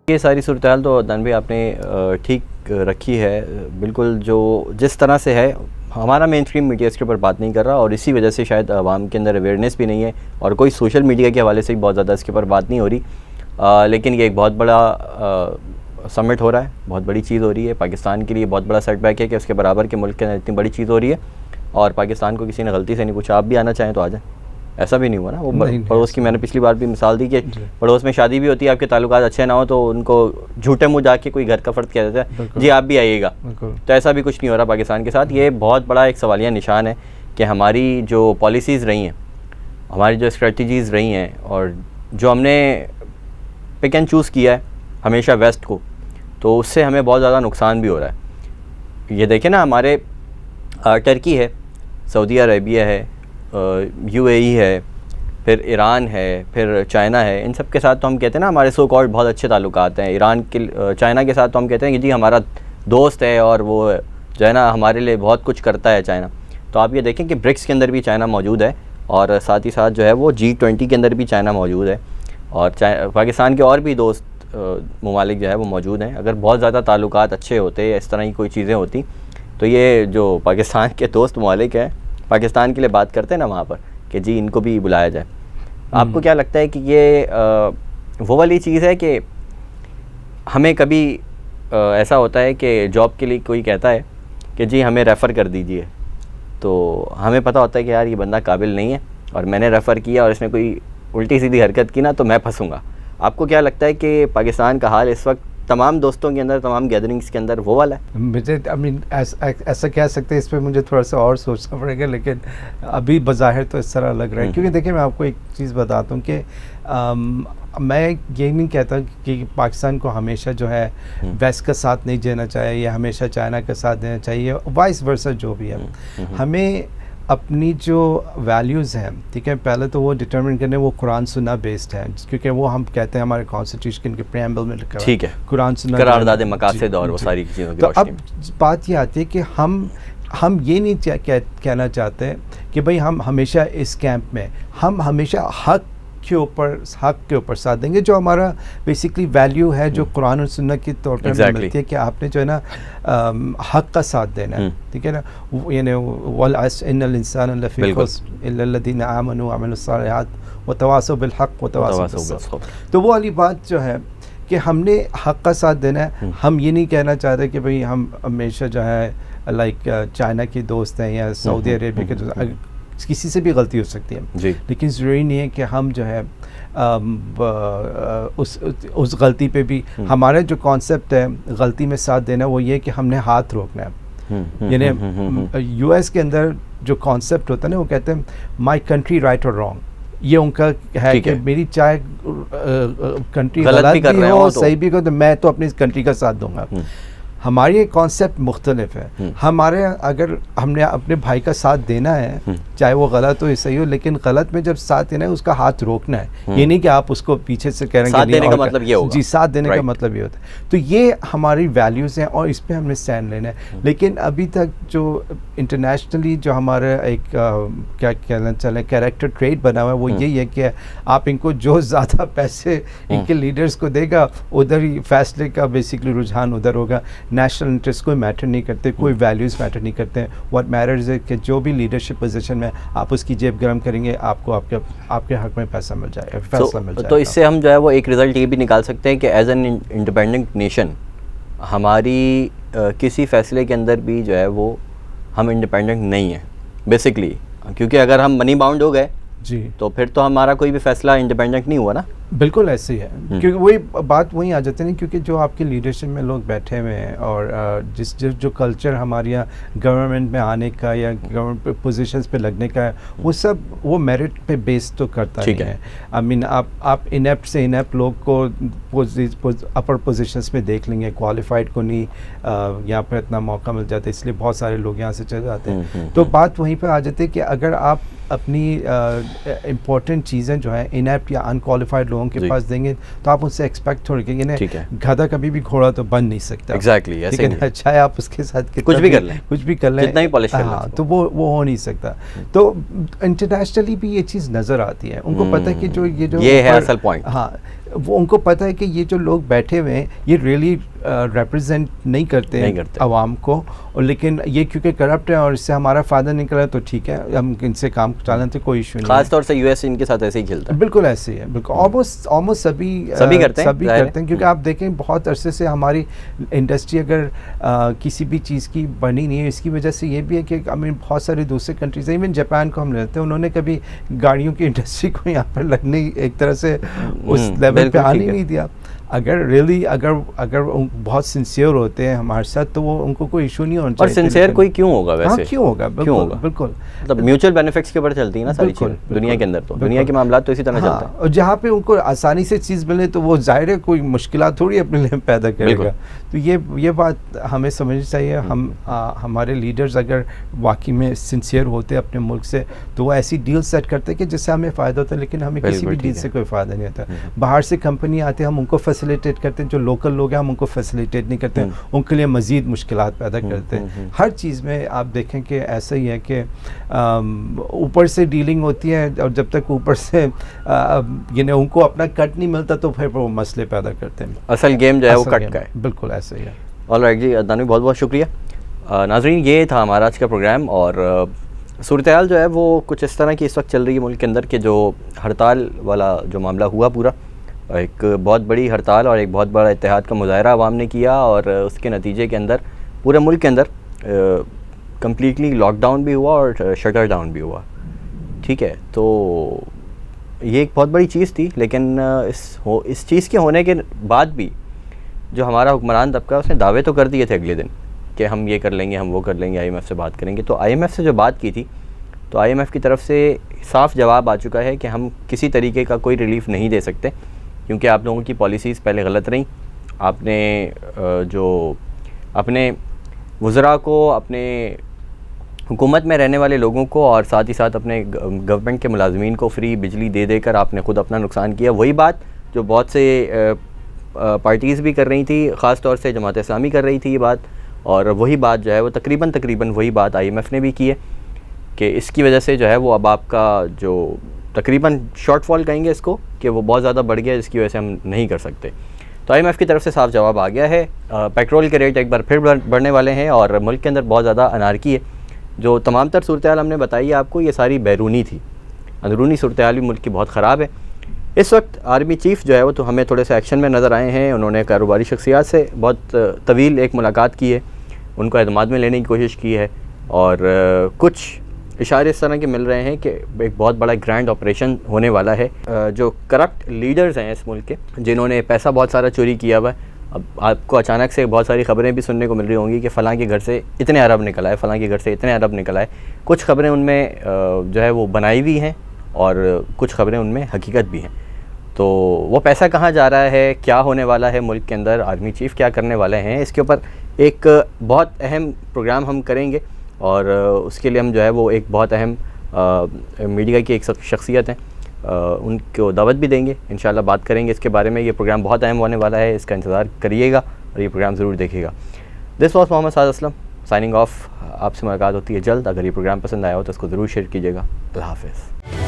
ये सारी सूरत हाल तो दान भाई आपने ठीक रखी है बिल्कुल। जो जिस तरह से है, हमारा मेन स्ट्रीम मीडिया इसके ऊपर बात नहीं कर रहा, और इसी वजह से शायद आवाम के अंदर अवेयरनेस भी नहीं है, और कोई सोशल मीडिया के हवाले से भी बहुत ज़्यादा इसके ऊपर बात नहीं हो रही। लेकिन ये एक बहुत बड़ा समिट हो रहा है, बहुत बड़ी चीज़ हो रही है। पाकिस्तान के लिए बहुत बड़ा सेटबैक है कि उसके बराबर के मुल्क के अंदर इतनी बड़ी चीज़ हो रही है, और पाकिस्तान को किसी ने गलती से नहीं पूछा आप भी आना चाहें तो आ जाएं। ऐसा भी नहीं हुआ ना। वो पड़ोस की मैंने पिछली बार भी मिसाल दी कि पड़ोस में शादी भी होती है, आपके ताल्लुकात अच्छे ना हो तो उनको झूठे मुँह जाके कोई घर का फ़र्द किया जाता है, जी आप भी आइएगा। तो ऐसा भी कुछ नहीं हो रहा पाकिस्तान के साथ। ये बहुत बड़ा एक सवालिया निशान है कि हमारी जो पॉलिसीज़ रही हैं, हमारी जो स्ट्रेटजीज़ रही हैं, और जो हमने पिक एंड चूज़ किया है हमेशा वेस्ट को, तो उससे हमें बहुत ज़्यादा नुकसान भी हो रहा है। ये देखें ना, हमारे टर्की है, सऊदी अरेबिया है, यूएई है, फिर ईरान है, फिर चाइना है। इन सब के साथ तो हम कहते हैं ना हमारे सो कॉल्ड बहुत अच्छे ताल्लुकात हैं। ईरान के चाइना के साथ तो हम कहते हैं कि जी हमारा दोस्त है, और वो जो है ना हमारे लिए बहुत कुछ करता है चाइना। तो आप ये देखें कि ब्रिक्स के अंदर भी चाइना मौजूद है, और साथ ही साथ जो है वो G20 के अंदर भी चाइना मौजूद है, और पाकिस्तान के और भी दोस्त ममालिक जो है वो मौजूद हैं। अगर बहुत ज़्यादा ताल्लुकात अच्छे होते, इस तरह की कोई चीज़ें होती, तो ये जो पाकिस्तान के दोस्त ममालिक हैं, पाकिस्तान के लिए बात करते हैं ना वहाँ पर कि जी इनको भी बुलाया जाए। आपको क्या लगता है कि ये वो वाली चीज़ है कि हमें कभी ऐसा होता है कि जॉब के लिए कोई कहता है कि जी हमें रेफ़र कर दीजिए, तो हमें पता होता है कि यार ये बंदा काबिल नहीं है, और मैंने रेफ़र किया और इसने कोई उल्टी सीधी हरकत की ना तो मैं फंसूँगा। आपको क्या लगता है कि पाकिस्तान का हाल इस वक्त तमाम दोस्तों के अंदर, तमाम गैदरिंग्स के अंदर वो वाला है? मुझे ऐसा कह सकते हैं, इस पर मुझे थोड़ा सा और सोचना पड़ेगा, लेकिन अभी बज़ाहिर तो इस तरह लग रहा है। क्योंकि देखिए मैं आपको एक चीज़ बताता हूँ कि मैं ये नहीं कहता कि पाकिस्तान को हमेशा जो है वेस्ट का साथ नहीं देना चाहिए, या हमेशा चाइना का साथ देना चाहिए, वाइस वर्सा जो भी है। हमें अपनी जो वैल्यूज़ हैं, ठीक है, पहले तो वो डिटरमिन करने, वो कुरान सुन्ना बेस्ड है, क्योंकि वो हम कहते हैं हमारे कॉन्स्टिट्यूशन के प्रेम्बल में लिखा है, ठीक है, कुरान सुन्ना, करारदाद मकासद और वो सारी चीज़ों की। तो अब बात ये आती है कि हम ये नहीं कहना चाहते कि भाई हम हमेशा इस कैंप में, हम हमेशा हक के ऊपर साथ देंगे, जो हमारा बेसिकली वैल्यू है, जो कुरान और सुन्नत के तौर पर मिलती है कि आपने जो है ना हक का साथ देना है, ठीक है ना। यानी वल अस्र इन्नल इंसान लफी खुस्र इल्ला लल्लज़ीना आमनू व अमिलुस सालिहात व तवासौ बिल हक़ व तवासौ बिस सब्र। तो वो वाली बात जो है कि हमने हक का साथ देना है। हम ये नहीं कहना चाहते कि भाई हम हमेशा जो है लाइक चाइना के दोस्त हैं या सऊदी अरेबिया के दोस्त, किसी से भी गलती हो सकती है, लेकिन ज़रूरी नहीं है कि हम जो है उस गलती पे भी, हमारा जो कॉन्सेप्ट है गलती में साथ देना, वो ये कि हमने हाथ रोकना है। यानी US के अंदर जो कॉन्सेप्ट होता है ना, वो कहते हैं माई कंट्री राइट और रॉन्ग, ये उनका है कि मेरी चाहे कंट्री गलत भी हो सही भी हो, तो मैं तो अपनी कंट्री का साथ दूंगा। हमारी ये कॉन्सेप्ट मुख्तलिफ है। हमारे अगर हमने अपने भाई का साथ देना है, चाहे वो गलत हो या सही हो, लेकिन गलत में जब साथ देना है उसका हाथ रोकना है। ये नहीं कि आप उसको पीछे से कह रहे हैं, साथ देने का मतलब ये होगा। जी, साथ देने का मतलब ये होता है। तो ये हमारी वैल्यूज़ हैं और इस पर हमने स्टैंड लेना है। लेकिन अभी तक जो इंटरनेशनली जो हमारा एक क्या कहना चले कैरेक्टर ट्रेट बना हुआ है, वो यही है कि आप इनको जो ज़्यादा पैसे इनके लीडर्स को देगा, उधर ही फैसले का बेसिकली रुझान उधर होगा। नेशनल इंटरेस्ट कोई मैटर नहीं करते, कोई वैल्यूज़ मैटर नहीं करते हैं। व्हाट मैटर्स है कि जो भी लीडरशिप पोजीशन में आप उसकी जेब गर्म करेंगे, आपको आपके हक में पैसा मिल जाएगा, फैसला मिल जाएगा। तो इससे हम जो है वो एक रिज़ल्ट ये भी निकाल सकते हैं कि एज एन इंडिपेंडेंट नेशन हमारी किसी फैसले के अंदर भी जो है वो हम इंडिपेंडेंट नहीं हैं बेसिकली, क्योंकि अगर हम मनी बाउंड हो गए जी, तो फिर तो हमारा कोई भी फैसला इंडिपेंडेंट नहीं हुआ ना। बिल्कुल ऐसे ही है, क्योंकि वही बात वहीं आ जाती है ना, क्योंकि जो आपके लीडरशिप में लोग बैठे हुए हैं, और जो कल्चर हमारे यहाँ गवर्नमेंट में आने का या गवर्नमेंट पोजीशंस पे लगने का है, वो सब वो मेरिट पे बेस तो करता ही है। आई मीन आप इनेप्ट से इनेप्ट लोग को अपर पोजीशंस में देख लेंगे, क्वालिफाइड को नहीं यहाँ पर इतना मौका मिल जाता है, इसलिए बहुत सारे लोग यहाँ से चले जाते हैं। तो बात वहीं पर आ जाती है कि अगर आप अपनी इम्पोर्टेंट चीज़ें जो है इनेप्ट या अनक्वालिफाइड लोगों के पास देंगे, तो आप उनसे एक्सपेक्ट थोड़ी करेंगे। गधा कभी भी घोड़ा तो बन नहीं सकता। एग्जैक्टली, ठीक है, चाहे आप उसके साथ कुछ भी कर लें, जितना ही पॉलिश कर लें, तो वो हो नहीं सकता। तो इंटरनेशनली भी ये चीज़ नज़र आती है, उनको पता है कि जो ये है असल पॉइंट। हाँ, वो उनको पता है कि ये जो लोग बैठे हुए हैं ये रियली रिप्रेजेंट नहीं करते आवाम को, और लेकिन ये क्योंकि करप्ट है और इससे हमारा फ़ायदा निकला तो ठीक है, हम इनसे काम चलाने तो कोई इशू नहीं। खास तौर से यूएस इनके साथ ऐसे ही खेलता है। बिल्कुल ऐसे ही है, बिल्कुल ऑलमोस्ट सभी करते हैं क्योंकि आप देखें बहुत अरसे से हमारी इंडस्ट्री अगर किसी भी चीज़ की बनी नहीं है, इसकी वजह से ये भी है कि आई मीन बहुत सारे दूसरे कंट्रीज, इवन जापान को हम लेते हैं, उन्होंने कभी गाड़ियों की इंडस्ट्री को यहाँ पर लगने एक तरह से उस लेवल पे आने नहीं दिया। अगर रियली अगर बहुत सिंसियर होते हैं हमारे साथ तो वो उनको कोई इशू नहीं होना चाहिए। और सिंसियर कोई क्यों होगा वैसे? हाँ, क्यों होगा? बिल्कुल मतलब म्यूचुअल बेनिफिट्स के ऊपर चलती है ना सारी चीज़ें दुनिया के अंदर, तो दुनिया के मामला तो इसी तरह चलता है। और जहाँ पे उनको आसानी से चीज़ मिले तो वो जाहिर है कोई मुश्किलात थोड़ी अपने लिए पैदा करेगा। तो ये बात हमें समझनी चाहिए। हमारे लीडर्स अगर वाकई में सिंसियर होते अपने मुल्क से तो वो ऐसी डील सेट करते कि जिससे हमें फ़ायदा होता है, लेकिन हमें किसी भी डील से कोई फ़ायदा नहीं होता। बाहर से कंपनी आते हैं, हम उनको फैसिलिटेट करते हैं, जो लोकल लोग हैं हम उनको फैसिलिटेट नहीं करते, उनके लिए मज़ीद मुश्किलात पैदा करते हैं। हर चीज़ में आप देखें कि ऐसा ही है कि ऊपर से डीलिंग होती है और जब तक ऊपर से उनको अपना कट नहीं मिलता तो फिर वो मसले पैदा करते हैं। असल गेम जो है वो कट का है। बिल्कुल ऐसे ही है। ऑलराइट जी, अदनान बहुत बहुत शुक्रिया। नाज़रीन, ये था हमारा आज का प्रोग्राम। और सूरत-ए-हाल जो है वो कुछ इस तरह की इस वक्त चल रही है मुल्क के अंदर कि जो हड़ताल वाला जो मामला हुआ, पूरा एक बहुत बड़ी हड़ताल और एक बहुत बड़ा इत्तेहाद का मुज़ाहरा अवाम ने किया, और उसके नतीजे के अंदर पूरे मुल्क के अंदर कम्प्लीटली लॉकडाउन भी हुआ और शटर डाउन भी हुआ। ठीक है, तो ये एक बहुत बड़ी चीज़ थी, लेकिन इस चीज़ के होने के बाद भी जो हमारा हुक्मरान तबका उसने दावे तो कर दिए थे अगले दिन कि हम ये कर लेंगे, हम वो कर लेंगे, IMF से बात करेंगे। तो IMF से जो बात की थी तो IMF की तरफ से साफ़ जवाब आ चुका है कि हम किसी तरीके का कोई रिलीफ़ नहीं दे सकते, क्योंकि आप लोगों की पॉलिसीज़ पहले गलत रहीं। आपने जो अपने वज़रा को, अपने हुकूमत में रहने वाले लोगों को और साथ ही साथ अपने गवर्नमेंट के मुलाजमीन को फ्री बिजली दे देकर आपने ख़ुद अपना नुकसान किया। वही बात जो बहुत से पार्टीज़ भी कर रही थी, ख़ास तौर से जमात इस्लामी कर रही थी ये बात, और वही बात जो है वो तकरीबन वही बात IMF ने भी की है कि इसकी वजह से जो है वो अब आपका जो तकरीबन शॉर्टफॉल कहेंगे इसको कि वो बहुत ज़्यादा बढ़ गया, जिसकी वजह से हम नहीं कर सकते। तो IMF की तरफ से साफ जवाब आ गया है। पेट्रोल के रेट एक बार फिर बढ़ने वाले हैं और मुल्क के अंदर बहुत ज़्यादा अनारकी है। जो तमाम तर सूरत-ए-हाल हमने बताई है आपको, ये सारी बैरूनी थी। अंदरूनी सूरत-ए-हाल भी मुल्क की बहुत ख़राब है। इस वक्त आर्मी चीफ़ जो है वो तो हमें थोड़े से एक्शन में नज़र आए हैं। उन्होंने कारोबारी शख्सियात से बहुत तवील एक मुलाकात की है, उनको एतमाद में लेने की कोशिश की है, और कुछ इशारे इस तरह के मिल रहे हैं कि एक बहुत बड़ा ग्रैंड ऑपरेशन होने वाला है। जो करप्ट लीडर्स हैं इस मुल्क के, जिन्होंने पैसा बहुत सारा चोरी किया हुआ है, अब आपको अचानक से बहुत सारी ख़बरें भी सुनने को मिल रही होंगी कि फ़लाँ के घर से इतने अरब निकला है, फ़लाँ के घर से इतने अरब निकला है। कुछ ख़बरें उनमें जो है वो बनाई हुई हैं और कुछ ख़बरें उनमें हकीकत भी हैं। तो वो पैसा कहाँ जा रहा है, क्या होने वाला है मुल्क के अंदर, आर्मी चीफ़ क्या करने वाले हैं, इसके ऊपर एक बहुत अहम प्रोग्राम हम करेंगे। और उसके लिए हम जो है वो एक बहुत अहम मीडिया की एक शख्सियत हैं, उनको दावत भी देंगे, इंशाल्लाह बात करेंगे इसके बारे में। ये प्रोग्राम बहुत अहम होने वाला है, इसका इंतज़ार करिएगा और ये प्रोग्राम ज़रूर देखिएगा। This was Mohammad Saad Aslam signing off. आपसे मुलाकात होती है जल्द। अगर ये प्रोग्राम पसंद आया हो तो इसको ज़रूर शेयर कीजिएगा। अल्लाह हाफ़िज़।